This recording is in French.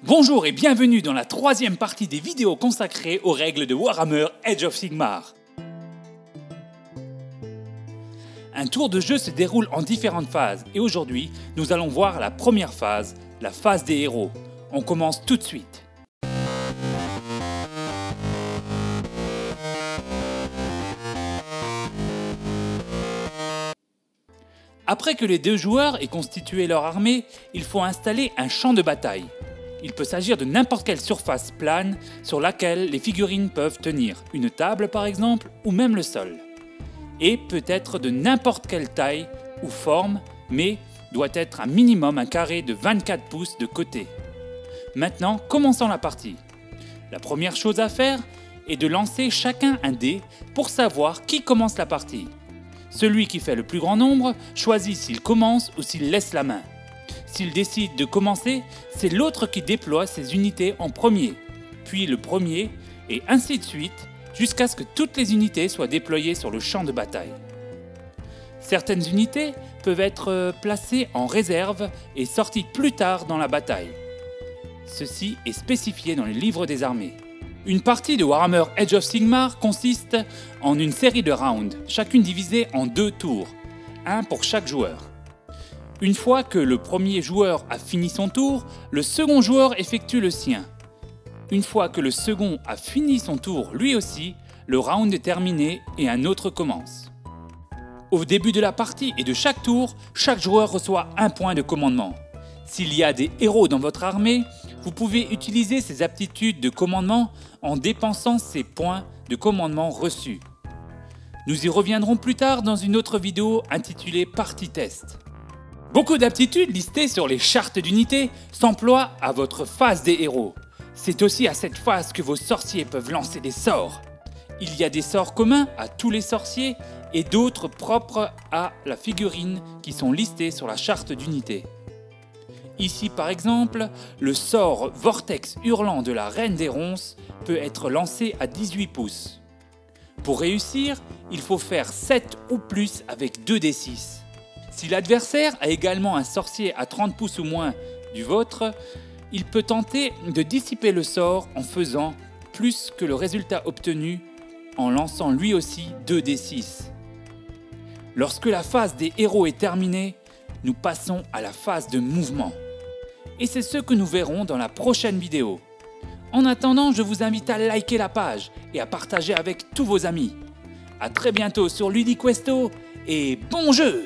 Bonjour et bienvenue dans la troisième partie des vidéos consacrées aux règles de Warhammer Age of Sigmar. Un tour de jeu se déroule en différentes phases et aujourd'hui, nous allons voir la première phase, la phase des héros. On commence tout de suite. Après que les deux joueurs aient constitué leur armée, il faut installer un champ de bataille. Il peut s'agir de n'importe quelle surface plane sur laquelle les figurines peuvent tenir, une table par exemple, ou même le sol. Et peut être de n'importe quelle taille ou forme, mais doit être un minimum un carré de 24 pouces de côté. Maintenant, commençons la partie. La première chose à faire est de lancer chacun un dé pour savoir qui commence la partie. Celui qui fait le plus grand nombre choisit s'il commence ou s'il laisse la main. S'il décide de commencer, c'est l'autre qui déploie ses unités en premier, puis le premier, et ainsi de suite, jusqu'à ce que toutes les unités soient déployées sur le champ de bataille. Certaines unités peuvent être placées en réserve et sorties plus tard dans la bataille. Ceci est spécifié dans les livres des armées. Une partie de Warhammer Age of Sigmar consiste en une série de rounds, chacune divisée en 2 tours, un pour chaque joueur. Une fois que le premier joueur a fini son tour, le second joueur effectue le sien. Une fois que le second a fini son tour lui aussi, le round est terminé et un autre commence. Au début de la partie et de chaque tour, chaque joueur reçoit un point de commandement. S'il y a des héros dans votre armée, vous pouvez utiliser ces aptitudes de commandement en dépensant ces points de commandement reçus. Nous y reviendrons plus tard dans une autre vidéo intitulée Partie Test. Beaucoup d'aptitudes listées sur les chartes d'unités s'emploient à votre phase des héros. C'est aussi à cette phase que vos sorciers peuvent lancer des sorts. Il y a des sorts communs à tous les sorciers et d'autres propres à la figurine qui sont listés sur la charte d'unité. Ici par exemple, le sort Vortex hurlant de la Reine des Ronces peut être lancé à 18 pouces. Pour réussir, il faut faire 7 ou plus avec 2d6. Si l'adversaire a également un sorcier à 30 pouces ou moins du vôtre, il peut tenter de dissiper le sort en faisant plus que le résultat obtenu en lançant lui aussi 2d6. Lorsque la phase des héros est terminée, nous passons à la phase de mouvement. Et c'est ce que nous verrons dans la prochaine vidéo. En attendant, je vous invite à liker la page et à partager avec tous vos amis. A très bientôt sur Ludiquesto et bon jeu!